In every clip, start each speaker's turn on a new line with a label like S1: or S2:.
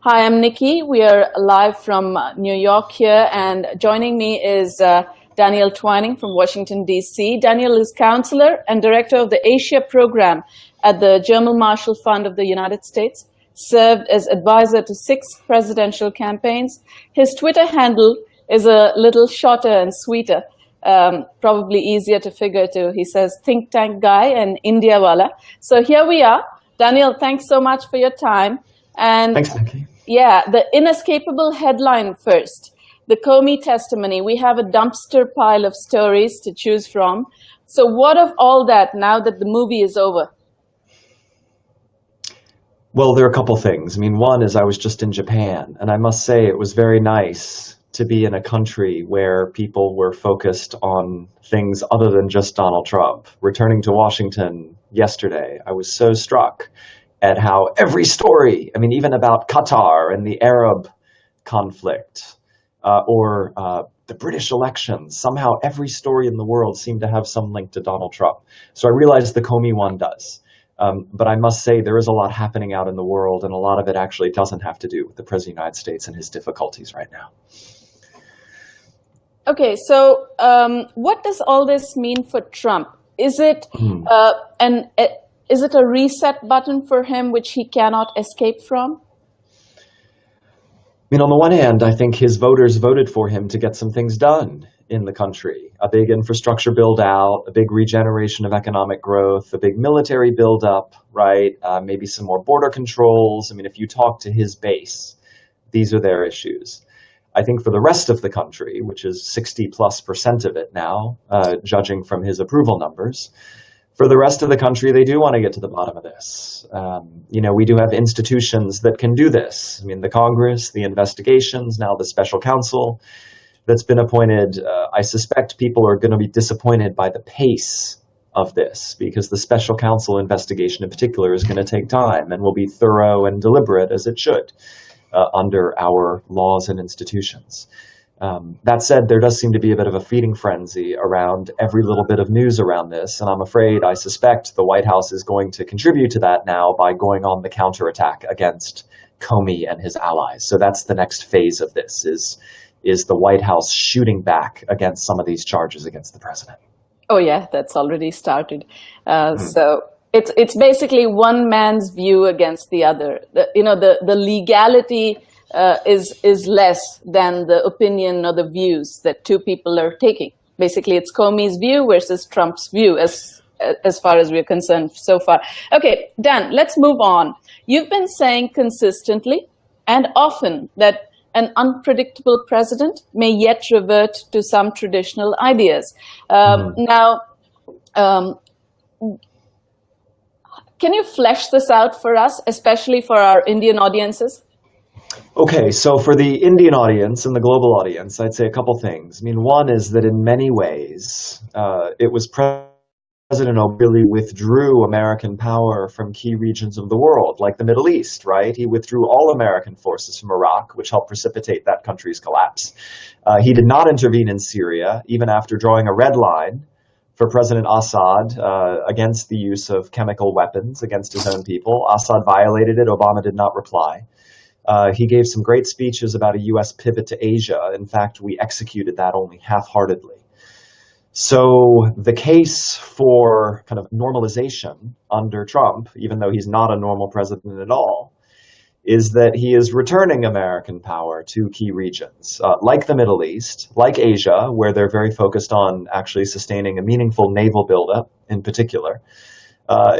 S1: Hi, I'm Nikki. We are live from New York here, and joining me is Daniel Twining from Washington, D.C. Daniel is counselor and director of the Asia program at the German Marshall Fund of the United States, served as advisor to 6 presidential campaigns. His Twitter handle is a little shorter and sweeter, probably easier to figure too. He says, think tank guy and Indiawala. So here we are. Daniel, thanks so much for your time. And
S2: thanks, Nikki.
S1: Yeah, the inescapable headline first. The Comey testimony. We have a dumpster pile of stories to choose from. So what of all that now that the movie is over?
S2: Well, there are a couple things. I mean, one is I was just in Japan, and I must say it was very nice to be in a country where people were focused on things other than just Donald Trump. Returning to Washington yesterday, I was so struck at how every story, I mean, even about Qatar and the Arab conflict or the British elections, somehow every story in the world seemed to have some link to Donald Trump. So I realized the Comey one does. But I must say there is a lot happening out in the world, and a lot of it actually doesn't have to do with the President of the United States and his difficulties right now.
S1: Okay, so what does all this mean for Trump? Is it is it a reset button for him which he cannot escape from?
S2: I mean, on the one hand, I think his voters voted for him to get some things done in the country. A big infrastructure build out, a big regeneration of economic growth, a big military build up, right? Maybe some more border controls. I mean, if you talk to his base, these are their issues. I think for the rest of the country, which is 60+% of it now, judging from his approval numbers, for the rest of the country, they do want to get to the bottom of this. We do have institutions that can do this. I mean, the Congress, the investigations, now the special counsel that's been appointed. I suspect people are going to be disappointed by the pace of this because the special counsel investigation in particular is going to take time and will be thorough and deliberate as it should under our laws and institutions. That said, there does seem to be a bit of a feeding frenzy around every little bit of news around this, and I'm afraid, I suspect the White House is going to contribute to that now by going on the counterattack against Comey and his allies. So that's the next phase of this, is the White House shooting back against some of these charges against the president.
S1: Oh yeah, that's already started. So it's basically one man's view against the other. The legality is less than the opinion or the views that two people are taking. Basically, it's Comey's view versus Trump's view as far as we're concerned so far. Okay, Dan, let's move on. You've been saying consistently and often that an unpredictable president may yet revert to some traditional ideas. Now, can you flesh this out for us, especially for our Indian audiences?
S2: Okay, so for the Indian audience and the global audience, I'd say a couple things. I mean, one is that in many ways, it was President Obama really withdrew American power from key regions of the world, like the Middle East, right? He withdrew all American forces from Iraq, which helped precipitate that country's collapse. He did not intervene in Syria, even after drawing a red line for President Assad against the use of chemical weapons against his own people. Assad violated it. Obama did not reply. He gave some great speeches about a U.S. pivot to Asia. In fact, we executed that only half-heartedly. So the case for kind of normalization under Trump, even though he's not a normal president at all, is that he is returning American power to key regions, like the Middle East, like Asia, where they're very focused on actually sustaining a meaningful naval buildup in particular.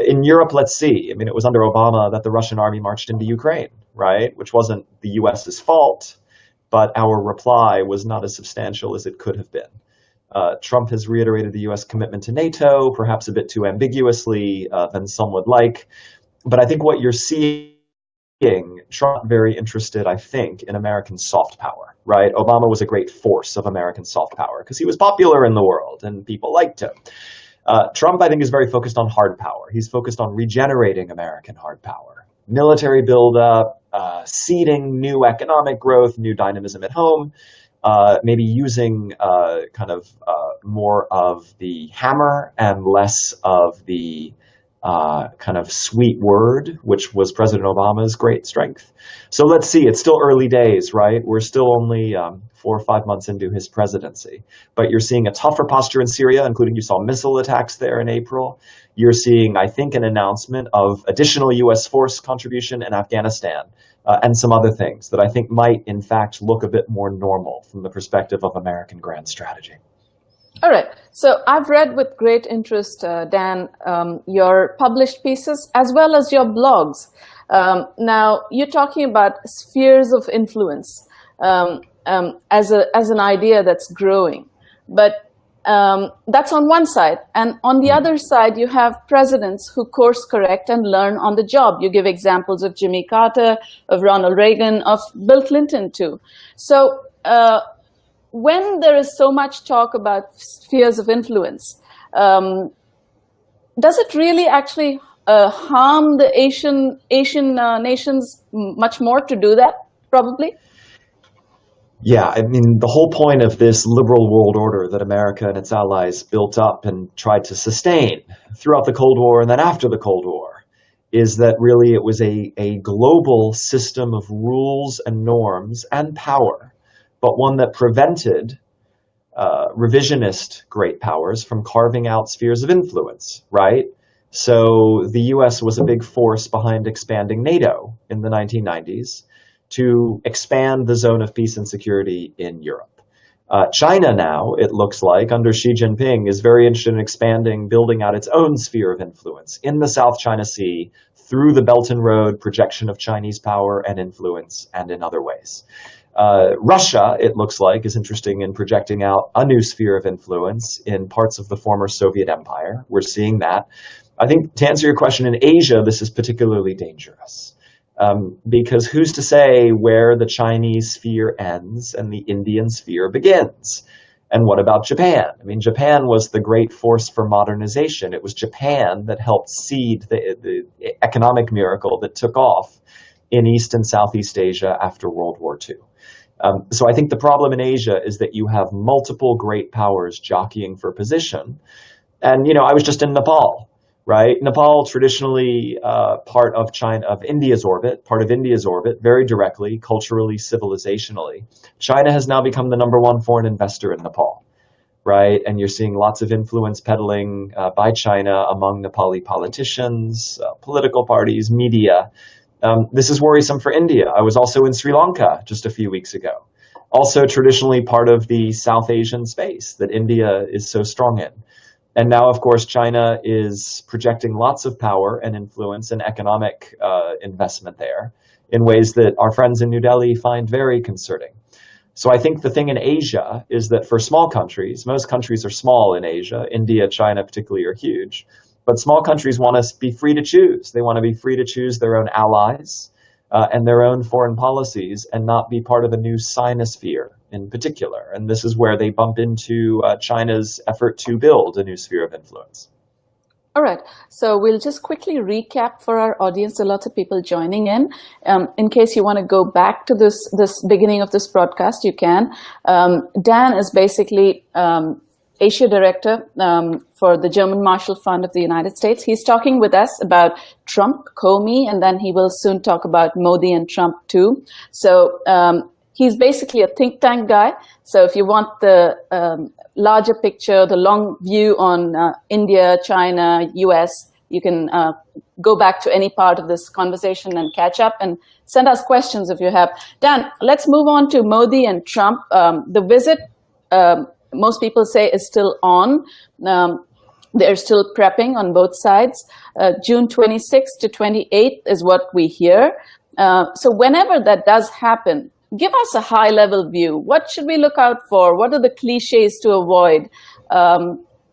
S2: In Europe, let's see. I mean, it was under Obama that the Russian army marched into Ukraine, right? Which wasn't the U.S.'s fault, but our reply was not as substantial as it could have been. Trump has reiterated the U.S. commitment to NATO, perhaps a bit too ambiguously than some would like. But I think what you're seeing, Trump very interested, I think, in American soft power, right? Obama was a great force of American soft power because he was popular in the world and people liked him. Trump, I think, is very focused on hard power. He's focused on regenerating American hard power. Military buildup, seeding new economic growth, new dynamism at home, maybe using more of the hammer and less of the kind of sweet word, which was President Obama's great strength. So let's see. It's still early days, right? We're still only 4 or 5 months into his presidency. But you're seeing a tougher posture in Syria, including you saw missile attacks there in April. You're seeing, I think, an announcement of additional U.S. force contribution in Afghanistan and some other things that I think might, in fact, look a bit more normal from the perspective of American grand strategy.
S1: All right. So I've read with great interest, Dan, your published pieces as well as your blogs. Now, you're talking about spheres of influence as an idea that's growing. But that's on one side. And on the other side, you have presidents who course correct and learn on the job. You give examples of Jimmy Carter, of Ronald Reagan, of Bill Clinton, too. So when there is so much talk about spheres of influence, does it really actually harm the Asian nations much more to do that, probably?
S2: Yeah, I mean, the whole point of this liberal world order that America and its allies built up and tried to sustain throughout the Cold War and then after the Cold War is that really it was a global system of rules and norms and power, but one that prevented revisionist great powers from carving out spheres of influence, right? So the US was a big force behind expanding NATO in the 1990s to expand the zone of peace and security in Europe. China now, it looks like, under Xi Jinping, is very interested in expanding, building out its own sphere of influence in the South China Sea through the Belt and Road projection of Chinese power and influence and in other ways. Russia, it looks like, is interested in projecting out a new sphere of influence in parts of the former Soviet Empire. We're seeing that. I think to answer your question, in Asia, this is particularly dangerous. Because who's to say where the Chinese sphere ends and the Indian sphere begins? And what about Japan? I mean, Japan was the great force for modernization. It was Japan that helped seed the economic miracle that took off in East and Southeast Asia after World War II. So I think the problem in Asia is that you have multiple great powers jockeying for position. And, you know, I was just in Nepal. Right? Nepal, traditionally part of India's orbit, very directly, culturally, civilizationally. China has now become the #1 foreign investor in Nepal, right? And you're seeing lots of influence peddling by China among Nepali politicians, political parties, media. This is worrisome for India. I was also in Sri Lanka just a few weeks ago. Also traditionally part of the South Asian space that India is so strong in. And now, of course, China is projecting lots of power and influence and economic investment there in ways that our friends in New Delhi find very concerning. So I think the thing in Asia is that for small countries, most countries are small in Asia, India, China particularly are huge, but small countries want to be free to choose. They want to be free to choose their own allies and their own foreign policies and not be part of a new Sinosphere in particular. And this is where they bump into China's effort to build a new sphere of influence.
S1: All right. So we'll just quickly recap for our audience. There are lots of people joining in. In case you want to go back to this beginning of this broadcast, you can. Dan is basically Asia Director for the German Marshall Fund of the United States. He's talking with us about Trump, Comey, and then he will soon talk about Modi and Trump too. So he's basically a think tank guy. So if you want the larger picture, the long view on India, China, US, you can go back to any part of this conversation and catch up and send us questions if you have. Dan, let's move on to Modi and Trump. The visit, most people say, is still on. They're still prepping on both sides. June 26th to 28th is what we hear. So whenever that does happen, give us a high-level view. What should we look out for? What are the cliches to avoid?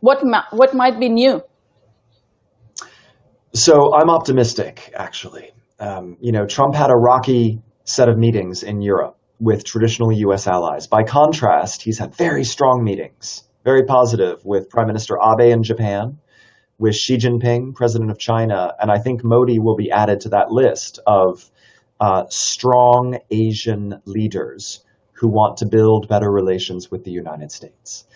S1: What might be new?
S2: So I'm optimistic, actually. Trump had a rocky set of meetings in Europe with traditional U.S. allies. By contrast, he's had very strong meetings, very positive, with Prime Minister Abe in Japan, with Xi Jinping, President of China, and I think Modi will be added to that list of strong Asian leaders who want to build better relations with the United States.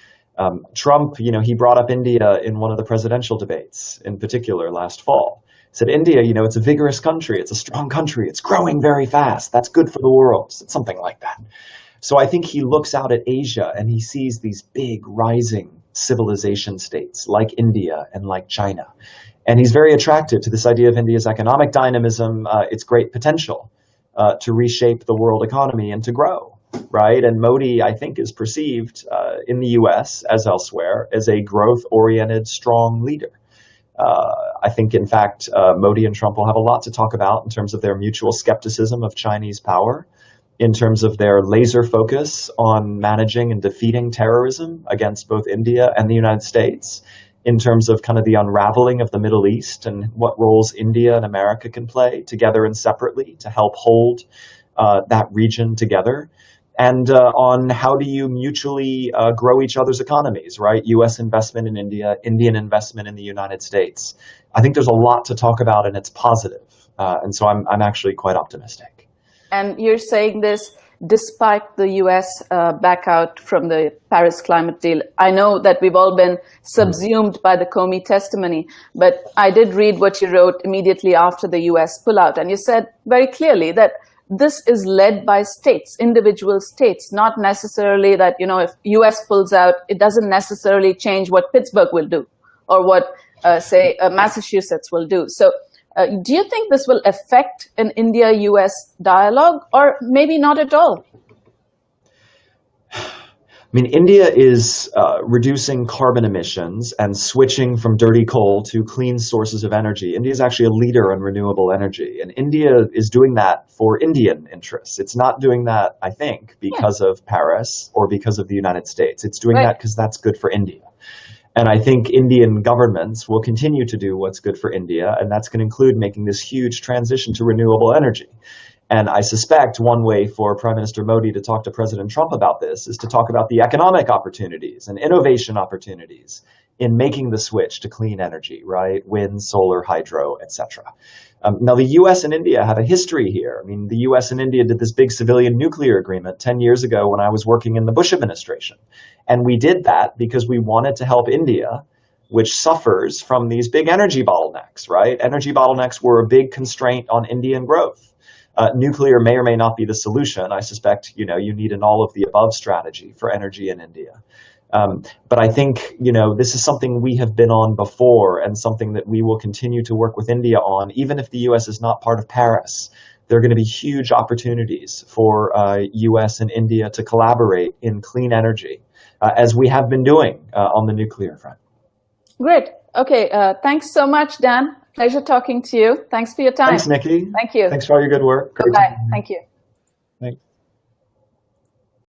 S2: Trump, he brought up India in one of the presidential debates, in particular last fall. He said, India, it's a vigorous country, it's a strong country, it's growing very fast, that's good for the world, something like that. So I think he looks out at Asia and he sees these big rising civilization states like India and like China. And he's very attracted to this idea of India's economic dynamism, its great potential to reshape the world economy and to grow, right? And Modi, I think, is perceived in the US as elsewhere as a growth-oriented, strong leader. I think, in fact, Modi and Trump will have a lot to talk about in terms of their mutual skepticism of Chinese power, in terms of their laser focus on managing and defeating terrorism against both India and the United States, in terms of kind of the unraveling of the Middle East and what roles India and America can play together and separately to help hold that region together, and on how do you mutually grow each other's economies, right? U.S. investment in India, Indian investment in the United States. I think there's a lot to talk about, and it's positive. And so I'm actually quite optimistic.
S1: And you're saying this despite the U.S. Back out from the Paris climate deal. I know that we've all been subsumed by the Comey testimony, but I did read what you wrote immediately after the U.S. pullout, and you said very clearly that this is led by states, individual states, not necessarily that, if U.S. pulls out, it doesn't necessarily change what Pittsburgh will do or what, say, Massachusetts will do. So do you think this will affect an India-U.S. dialogue, or maybe not at all?
S2: I mean, India is reducing carbon emissions and switching from dirty coal to clean sources of energy. India is actually a leader in renewable energy, and India is doing that for Indian interests. It's not doing that, I think, because of Paris or because of the United States. It's doing that because that's good for India. And I think Indian governments will continue to do what's good for India, and that's going to include making this huge transition to renewable energy. And I suspect one way for Prime Minister Modi to talk to President Trump about this is to talk about the economic opportunities and innovation opportunities in making the switch to clean energy, right? Wind, solar, hydro, etc. Now, the U.S. and India have a history here. I mean, the U.S. and India did this big civilian nuclear agreement 10 years ago when I was working in the Bush administration. And we did that because we wanted to help India, which suffers from these big energy bottlenecks, right? Energy bottlenecks were a big constraint on Indian growth. Nuclear may or may not be the solution. I suspect, you need an all-of-the-above strategy for energy in India. But I think, this is something we have been on before and something that we will continue to work with India on, even if the U.S. is not part of Paris. There are going to be huge opportunities for U.S. and India to collaborate in clean energy, as we have been doing on the nuclear front.
S1: Great. Okay. Thanks so much, Dan. Pleasure talking to you. Thanks for your time.
S2: Thanks, Nikki.
S1: Thank you.
S2: Thanks for all your good work.
S1: Bye. Thank you.
S2: Thanks.